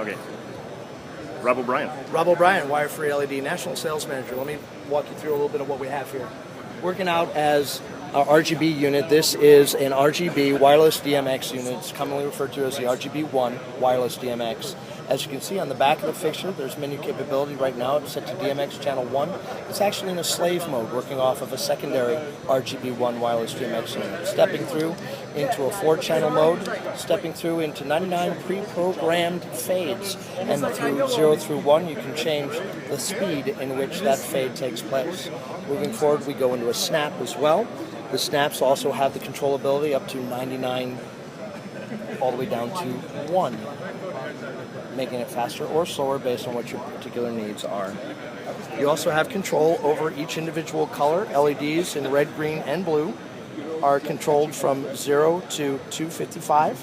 Okay. Rob Obrien. Rob Obrien, Wire Free LED National Sales Manager. Let me walk you through a little bit of what we have here. Working out as our RGB unit, this is an RGB Wireless DMX unit. It's commonly referred to as the RGB1 Wireless DMX. As you can see on the back of the fixture, there's menu capability right now. It's set to DMX channel 1. It's actually in a slave mode, working off of a secondary RGB1 Wireless DMX unit. Stepping through into a 4-channel mode, stepping through into 99 pre-programmed fades. And through 0 through 1, you can change the speed in which that fade takes place. Moving forward, we go into a snap as well. The snaps also have the controllability up to 99 all the way down to 1, making it faster or slower based on what your particular needs are. You also have control over each individual color. LEDs in red, green, and blue are controlled from 0 to 255,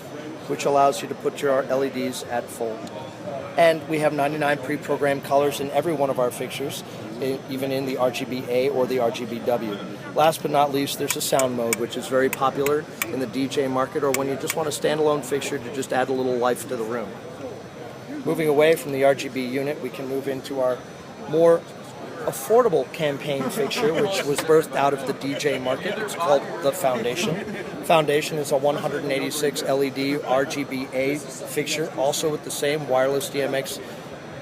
which allows you to put your LEDs at full. And we have 99 pre-programmed colors in every one of our fixtures, even in the RGBA or the RGBW. Last but not least, there's a sound mode, which is very popular in the DJ market, or when you just want a standalone fixture to just add a little life to the room. Moving away from the RGB unit, we can move into our more affordable campaign fixture, which was birthed out of the DJ market. It's called the Foundation. Foundation is a 186 LED RGBA fixture, also with the same wireless DMX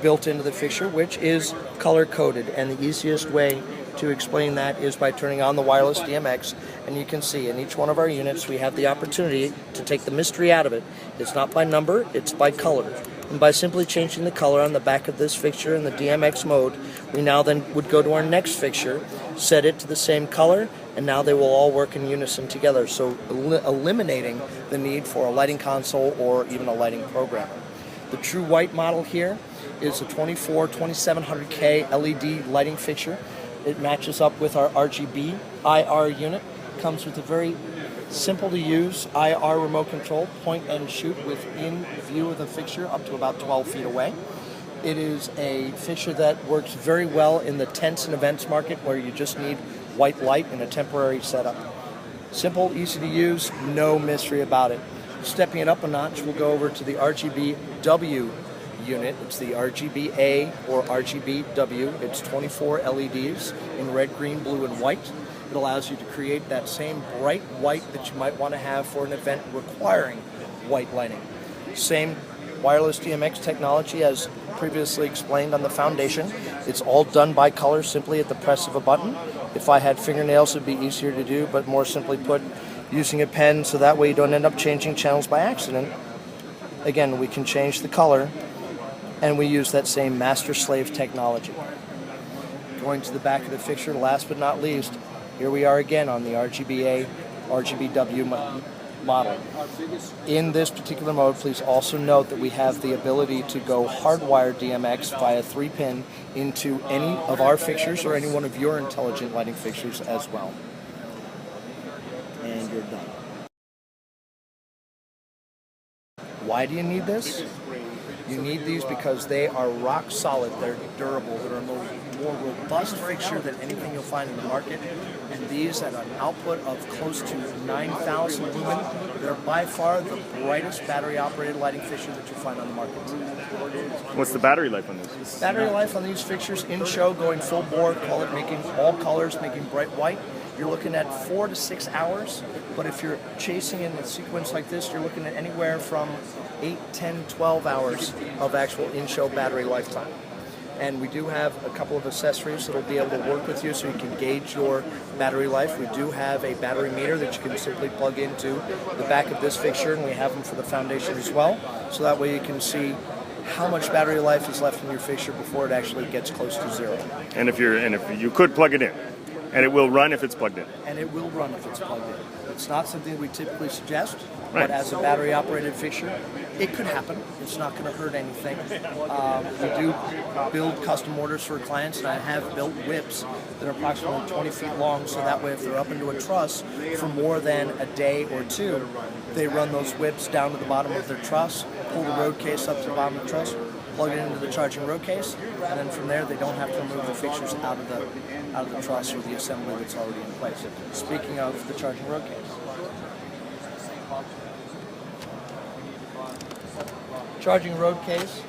built into the fixture, which is color-coded. And the easiest way to explain that is by turning on the wireless DMX, and you can see in each one of our units we have the opportunity to take the mystery out of it. It's not by number, it's by color. And by simply changing the color on the back of this fixture in the DMX mode, we now then would go to our next fixture, set it to the same color, and now they will all work in unison together, so eliminating the need for a lighting console or even a lighting programmer. The true white model here is a 2700K LED lighting fixture. It matches up with our RGB IR unit. Comes with a very simple to use IR remote control, point and shoot within view of the fixture up to about 12 feet away. It is a fixture that works very well in the tents and events market where you just need white light in a temporary setup. Simple, easy to use, no mystery about it. Stepping it up a notch, we'll go over to the RGBW unit. It's the RGBA or RGBW. It's 24 LEDs in red, green, blue, and white. It allows you to create that same bright white that you might want to have for an event requiring white lighting. Same wireless DMX technology as previously explained on the Foundation. It's all done by color simply at the press of a button. If I had fingernails, it would be easier to do, but more simply put, using a pen so that way you don't end up changing channels by accident. Again, we can change the color, and we use that same master-slave technology. Going to the back of the fixture, last but not least, here we are again on the RGBA, RGBW model. In this particular mode, please also note that we have the ability to go hardwire DMX via 3-pin into any of our fixtures or any one of your intelligent lighting fixtures as well. And you're done. Why do you need this? You need these because they are rock solid, they're durable, they're a more robust fixture than anything you'll find in the market. And these at an output of close to 9,000 lumen, they're by far the brightest battery-operated lighting fixture that you'll find on the market. What's the battery life on this? Battery life on these fixtures in show, going full bore, call it making all colors, making bright white. You're looking at 4 to 6 hours, but if you're chasing in a sequence like this, you're looking at anywhere from 8, 10, 12 hours of actual in-show battery lifetime. And we do have a couple of accessories that will be able to work with you so you can gauge your battery life. We do have a battery meter that you can simply plug into the back of this fixture, and we have them for the Foundation as well, so that way you can see how much battery life is left in your fixture before it actually gets close to zero. And if you could plug it in. And it will run if it's plugged in. And it will run if it's plugged in. It's not something we typically suggest, right. But as a battery-operated fixture, it could happen. It's not going to hurt anything. We do build custom orders for clients, and I have built whips that are approximately 20 feet long, so that way if they're up into a truss for more than a day or two, they run those whips down to the bottom of their truss, pull the road case up to the bottom of the truss, plug it into the charging road case, and then from there they don't have to remove the fixtures out of the truss or the assembly that's already in place. Speaking of the charging road case. Charging road case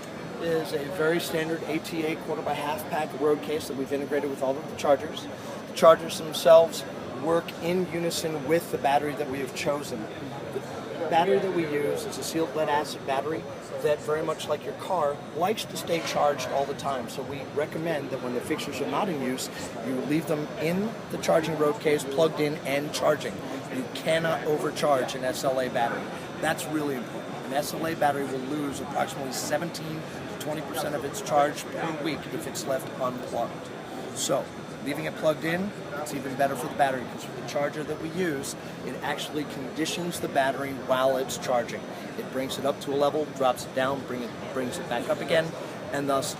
is a very standard ATA quarter by half pack road case that we've integrated with all of the chargers. The chargers themselves work in unison with the battery that we have chosen. The battery that we use is a sealed lead acid battery that, very much like your car, likes to stay charged all the time. So we recommend that when the fixtures are not in use, you leave them in the charging road case, plugged in and charging. You cannot overcharge an SLA battery. That's really important. An SLA battery will lose approximately 17 to 20% of its charge per week if it's left unplugged. So, leaving it plugged in, it's even better for the battery, because with the charger that we use, it actually conditions the battery while it's charging. It brings it up to a level, drops it down, brings it back up again, and thus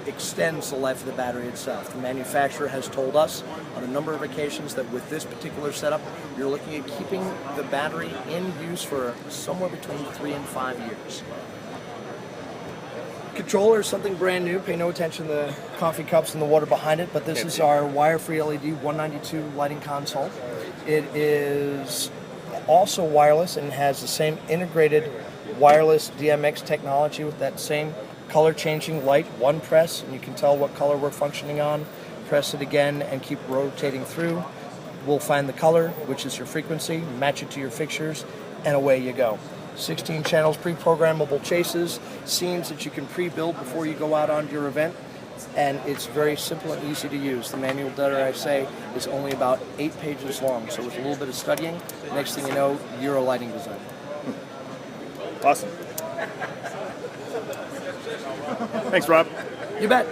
extends the life of the battery itself. The manufacturer has told us on a number of occasions that with this particular setup, you're looking at keeping the battery in use for somewhere between 3 and 5 years. Controller is something brand new. Pay no attention to the coffee cups and the water behind it, but this is our wire-free LED 192 lighting console. It is also wireless and has the same integrated wireless DMX technology with that same color changing light. One press and you can tell what color we're functioning on. Press it again and keep rotating through. We'll find the color, which is your frequency, match it to your fixtures, and away you go. 16 channels, pre-programmable chases, scenes that you can pre-build before you go out on your event, and it's very simple and easy to use. The manual, dare I say, is only about 8 pages long, so with a little bit of studying, next thing you know, you're a lighting designer. Awesome. Thanks, Rob. You bet.